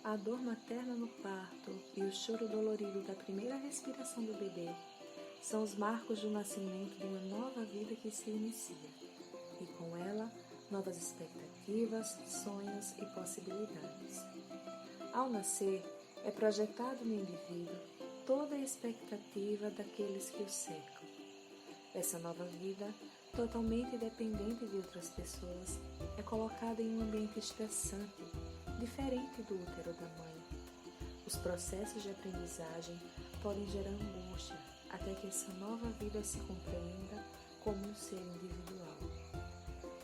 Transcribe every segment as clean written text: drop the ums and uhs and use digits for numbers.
A dor materna no parto e o choro dolorido da primeira respiração do bebê são os marcos do nascimento de uma nova vida que se inicia, e com ela, novas expectativas, sonhos e possibilidades. Ao nascer, é projetado no indivíduo toda a expectativa daqueles que o cercam. Essa nova vida, totalmente dependente de outras pessoas, é colocada em um ambiente estressante, diferente do útero da mãe. Os processos de aprendizagem podem gerar angústia até que essa nova vida se compreenda como um ser individual.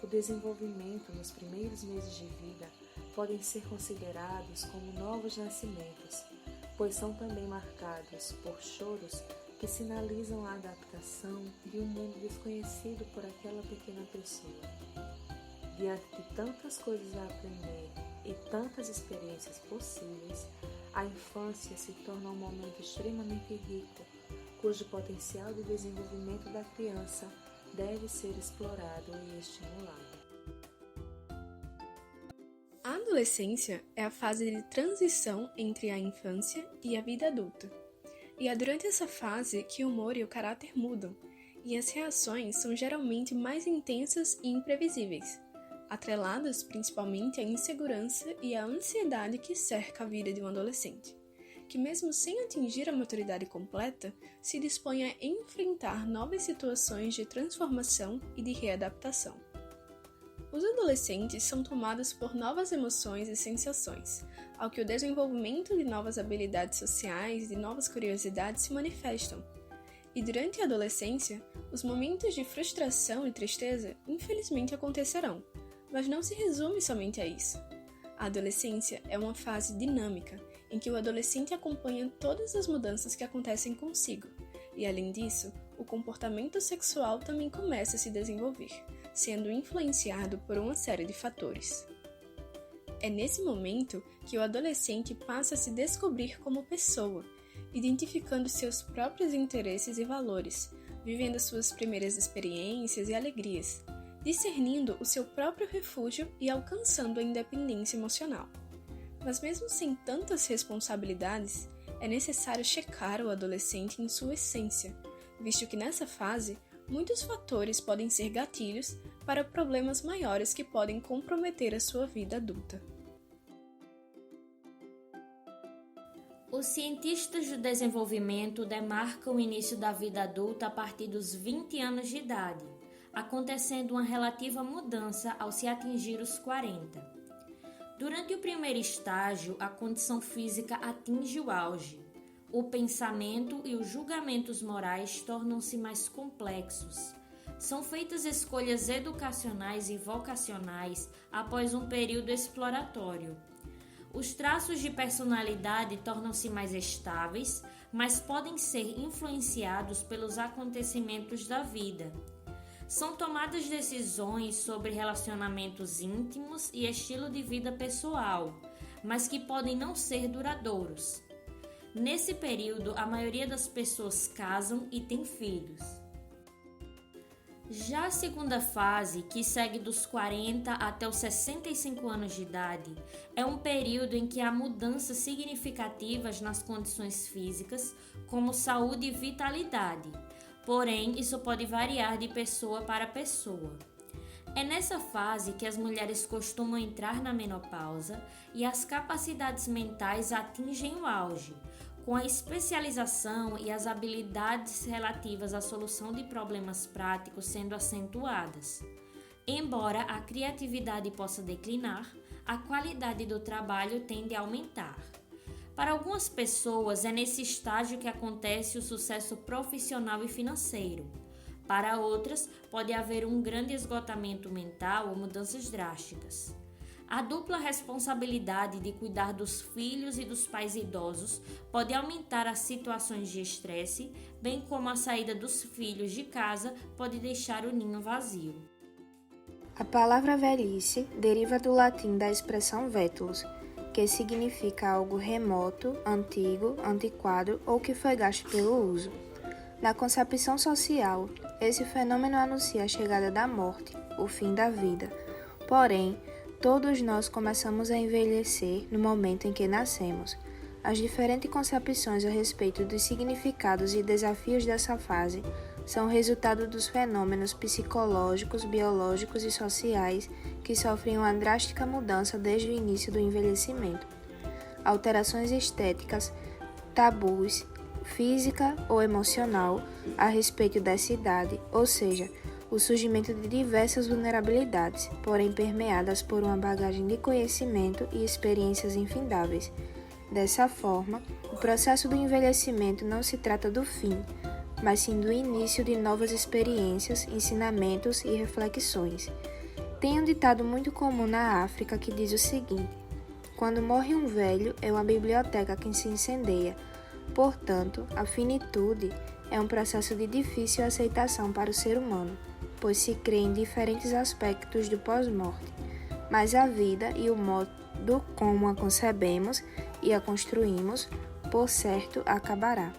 O desenvolvimento nos primeiros meses de vida podem ser considerados como novos nascimentos, pois são também marcados por choros que sinalizam a adaptação de um mundo desconhecido por aquela pequena pessoa. Diante de tantas coisas a aprender e tantas experiências possíveis, a infância se torna um momento extremamente rico, cujo potencial de desenvolvimento da criança deve ser explorado e estimulado. A adolescência é a fase de transição entre a infância e a vida adulta. E é durante essa fase que o humor e o caráter mudam, e as reações são geralmente mais intensas e imprevisíveis, atreladas principalmente à insegurança e à ansiedade que cerca a vida de um adolescente, que mesmo sem atingir a maturidade completa, se dispõe a enfrentar novas situações de transformação e de readaptação. Os adolescentes são tomados por novas emoções e sensações, ao que o desenvolvimento de novas habilidades sociais e de novas curiosidades se manifestam. E durante a adolescência, os momentos de frustração e tristeza infelizmente acontecerão, mas não se resume somente a isso. A adolescência é uma fase dinâmica, em que o adolescente acompanha todas as mudanças que acontecem consigo, e além disso, o comportamento sexual também começa a se desenvolver, sendo influenciado por uma série de fatores. É nesse momento que o adolescente passa a se descobrir como pessoa, identificando seus próprios interesses e valores, vivendo suas primeiras experiências e alegrias, discernindo o seu próprio refúgio e alcançando a independência emocional. Mas mesmo sem tantas responsabilidades, é necessário checar o adolescente em sua essência, visto que nessa fase, muitos fatores podem ser gatilhos para problemas maiores que podem comprometer a sua vida adulta. Os cientistas do desenvolvimento demarcam o início da vida adulta a partir dos 20 anos de idade, acontecendo uma relativa mudança ao se atingir os 40. Durante o primeiro estágio, a condição física atinge o auge. O pensamento e os julgamentos morais tornam-se mais complexos. São feitas escolhas educacionais e vocacionais após um período exploratório. Os traços de personalidade tornam-se mais estáveis, mas podem ser influenciados pelos acontecimentos da vida. São tomadas decisões sobre relacionamentos íntimos e estilo de vida pessoal, mas que podem não ser duradouros. Nesse período, a maioria das pessoas casam e tem filhos. Já a segunda fase, que segue dos 40 até os 65 anos de idade, é um período em que há mudanças significativas nas condições físicas, como saúde e vitalidade. Porém, isso pode variar de pessoa para pessoa. É nessa fase que as mulheres costumam entrar na menopausa e as capacidades mentais atingem o auge, com a especialização e as habilidades relativas à solução de problemas práticos sendo acentuadas. Embora a criatividade possa declinar, a qualidade do trabalho tende a aumentar. Para algumas pessoas, é nesse estágio que acontece o sucesso profissional e financeiro. Para outras, pode haver um grande esgotamento mental ou mudanças drásticas. A dupla responsabilidade de cuidar dos filhos e dos pais idosos pode aumentar as situações de estresse, bem como a saída dos filhos de casa pode deixar o ninho vazio. A palavra velhice deriva do latim da expressão vetulus, que significa algo remoto, antigo, antiquado ou que foi gasto pelo uso. Na concepção social, esse fenômeno anuncia a chegada da morte, o fim da vida. Porém, Todos nós começamos a envelhecer no momento em que nascemos. As diferentes concepções a respeito dos significados e desafios dessa fase são resultado dos fenômenos psicológicos, biológicos e sociais que sofrem uma drástica mudança desde o início do envelhecimento. Alterações estéticas, tabus, física ou emocional a respeito dessa idade, ou seja, o surgimento de diversas vulnerabilidades, porém permeadas por uma bagagem de conhecimento e experiências infindáveis. Dessa forma, o processo do envelhecimento não se trata do fim, mas sim do início de novas experiências, ensinamentos e reflexões. Tem um ditado muito comum na África que diz o seguinte: quando morre um velho, é uma biblioteca que se incendeia. Portanto, a finitude é um processo de difícil aceitação para o ser humano, pois se crê em diferentes aspectos do pós-morte, mas a vida e o modo como a concebemos e a construímos, por certo, acabará.